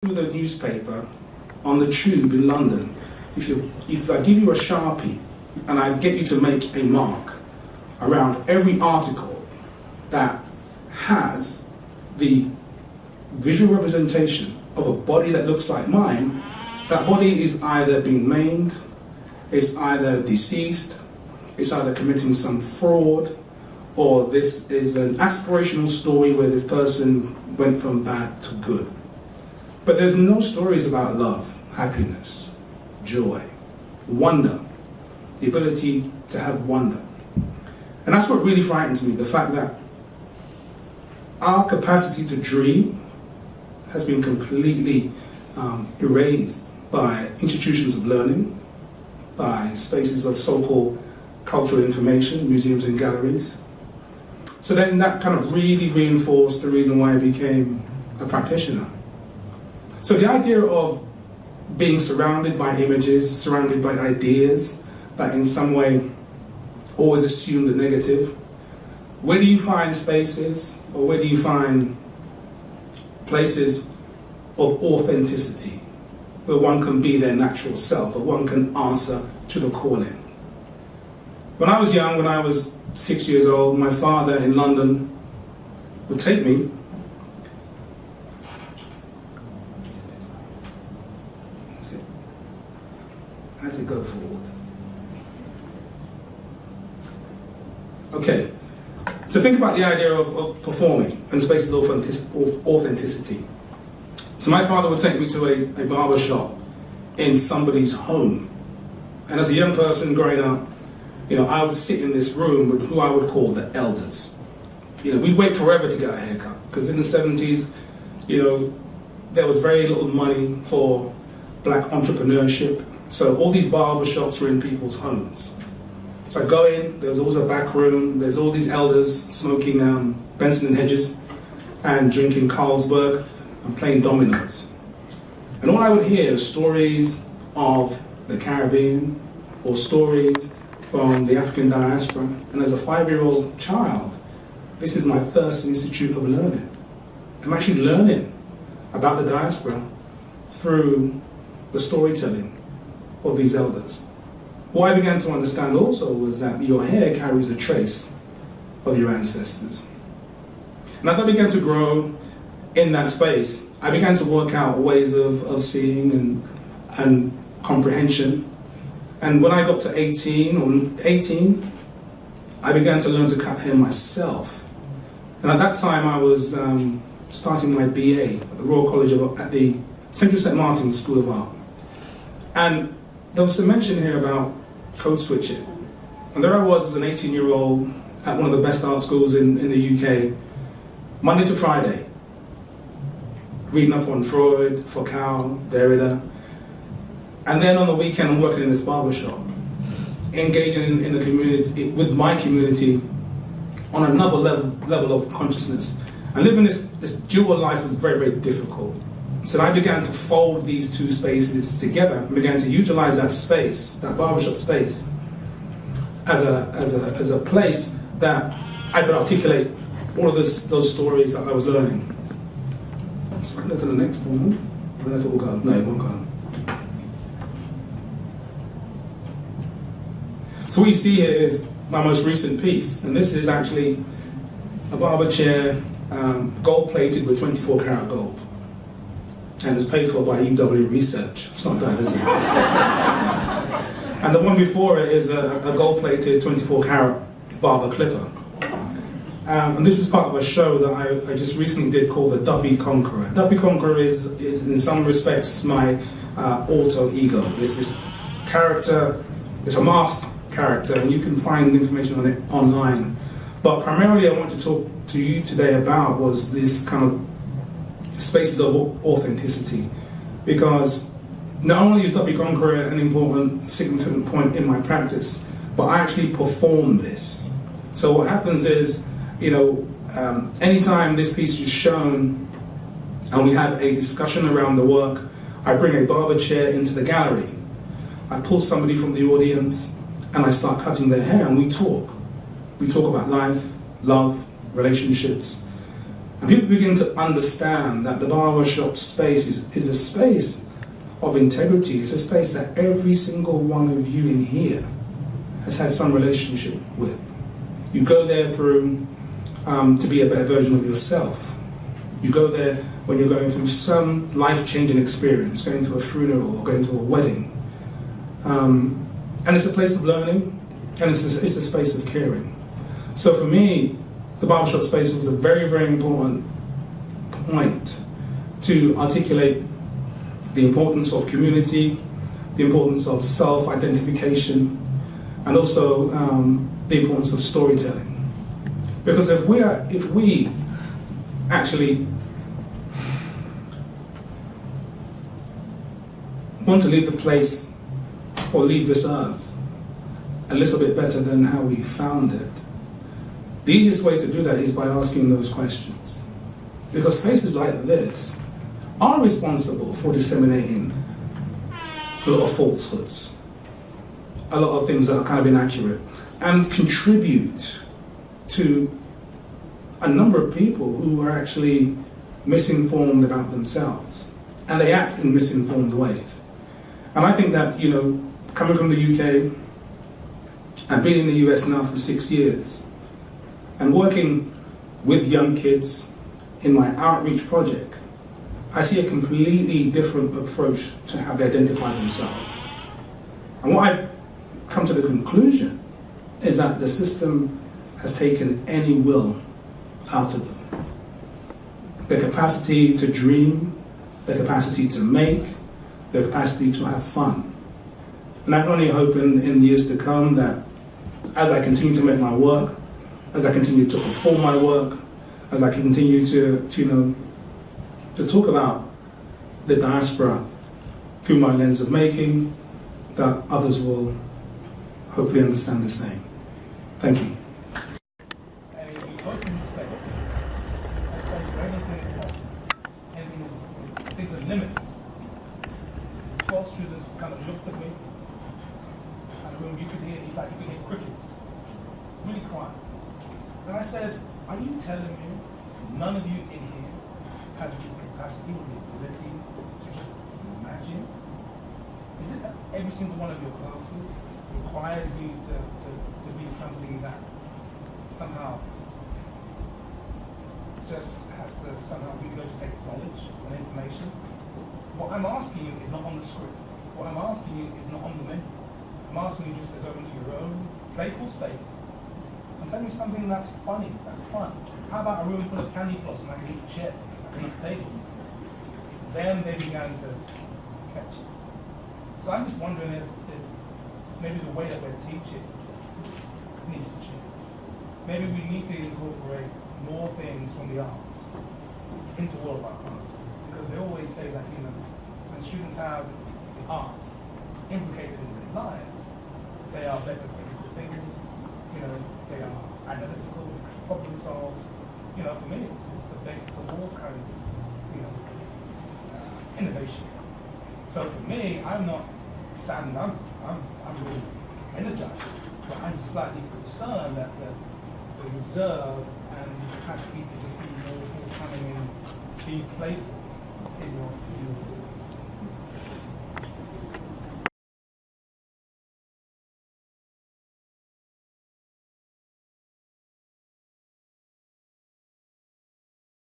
with a newspaper on the tube in London, if I give you a Sharpie and I get you to make a mark around every article that has the visual representation of a body that looks like mine, that body is either being maimed, it's either deceased, it's either committing some fraud, or this is an aspirational story where this person went from bad to good. But there's no stories about love, happiness, joy, wonder, the ability to have wonder. And that's what really frightens me, the fact that our capacity to dream has been completely erased by institutions of learning, by spaces of so-called cultural information, museums and galleries. So then that kind of really reinforced the reason why I became a practitioner. So the idea of being surrounded by images, surrounded by ideas that in some way always assume the negative, where do you find spaces, or where do you find places of authenticity, where one can be their natural self, where one can answer to the calling? When I was young, when I was 6 years old, my father in London would take me as it go forward. Okay, so think about the idea of performing and spaces of authenticity. So my father would take me to a barber shop in somebody's home. And as a young person growing up, I would sit in this room with who I would call the elders. We'd wait forever to get a haircut, because in the 70s, there was very little money for black entrepreneurship. So all these barber shops were in people's homes. So I'd go in, there was always a back room, there's all these elders smoking Benson and Hedges and drinking Carlsberg and playing dominoes. And all I would hear is stories of the Caribbean or stories from the African diaspora. And as a 5-year-old child, this is my first institute of learning. I'm actually learning about the diaspora through the storytelling of these elders. What I began to understand also was that your hair carries a trace of your ancestors. And as I began to grow in that space, I began to work out ways of seeing and comprehension. And when I got to 18, I began to learn to cut hair myself. And at that time, I was starting my BA at the Royal College at the Central St. Martin's School of Art. And there was some mention here about code switching. And there I was as an 18-year-old at one of the best art schools in the UK, Monday to Friday, reading up on Freud, Foucault, Derrida. And then on the weekend, I'm working in this barber shop, engaging in the community, with my community, on another level of consciousness. And living this dual life was very, very difficult. So I began to fold these two spaces together and began to utilize that space, that barbershop space, as a place that I could articulate all of those stories that I was learning. So I can go to the next one. Where did it all go? No, it won't go. So what you see here is my most recent piece, and this is actually a barber chair, gold-plated with 24 karat gold. And it's paid for by UW Research. It's not bad, is it? And the one before it is a gold-plated 24 karat barber clipper. And this was part of a show that I just recently did called the Duppy Conqueror. Duppy Conqueror is in some respects my alter ego. It's this character, it's a masked character, and you can find information on it online. But primarily I want to talk to you today about was this kind of spaces of authenticity, because not only is Duppy Conqueror an important, significant point in my practice, but I actually perform this. So what happens is, anytime this piece is shown and we have a discussion around the work, I bring a barber chair into the gallery. I pull somebody from the audience and I start cutting their hair and we talk. We talk about life, love, relationships. And people begin to understand that the barbershop space is a space of integrity. It's a space that every single one of you in here has had some relationship with. You go there through to be a better version of yourself. You go there when you're going through some life-changing experience, going to a funeral or going to a wedding. And it's a place of learning, and it's a space of caring. So for me, the barbershop space was a very, very important point to articulate the importance of community, the importance of self-identification, and also the importance of storytelling. Because if we actually want to leave the place or leave this earth a little bit better than how we found it, the easiest way to do that is by asking those questions. Because spaces like this are responsible for disseminating a lot of falsehoods, a lot of things that are kind of inaccurate, and contribute to a number of people who are actually misinformed about themselves, and they act in misinformed ways. And I think that, you know, coming from the UK, and being in the US now for 6 years, and working with young kids in my outreach project, I see a completely different approach to how they identify themselves. And what I've come to the conclusion is that the system has taken any will out of them. The capacity to dream, the capacity to make, the capacity to have fun. And I can only hope in years to come that as I continue to make my work, as I continue to perform my work, as I continue to talk about the diaspora through my lens of making, that others will hopefully understand the same. Thank you. Things are limited. 12 students kind of looked at me, and when you could hear, you could hear crickets, really quiet. And I says, are you telling me none of you in here has the capacity or the ability to just imagine? Is it that every single one of your classes requires you to be something that somehow just has to somehow regurgitate knowledge and information? What I'm asking you is not on the script. What I'm asking you is not on the menu. I'm asking you just to go into your own playful space and tell me something that's funny, that's fun. How about a room full of candy floss and I can eat a chair, I can eat a table? Then they began to catch it. So I'm just wondering if maybe the way that we're teaching needs to change. Maybe we need to incorporate more things from the arts into all of our classes. Because they always say that, you know, when students have the arts implicated in their lives, they are better critical thinkers, you know, they are analytical, problem solve. You know, for me, it's the basis of all kind of, you know, innovation. So for me, I'm not saddened, I'm really energized, but I'm slightly concerned that the reserve and the capacity to just be more forthcoming and be playful in your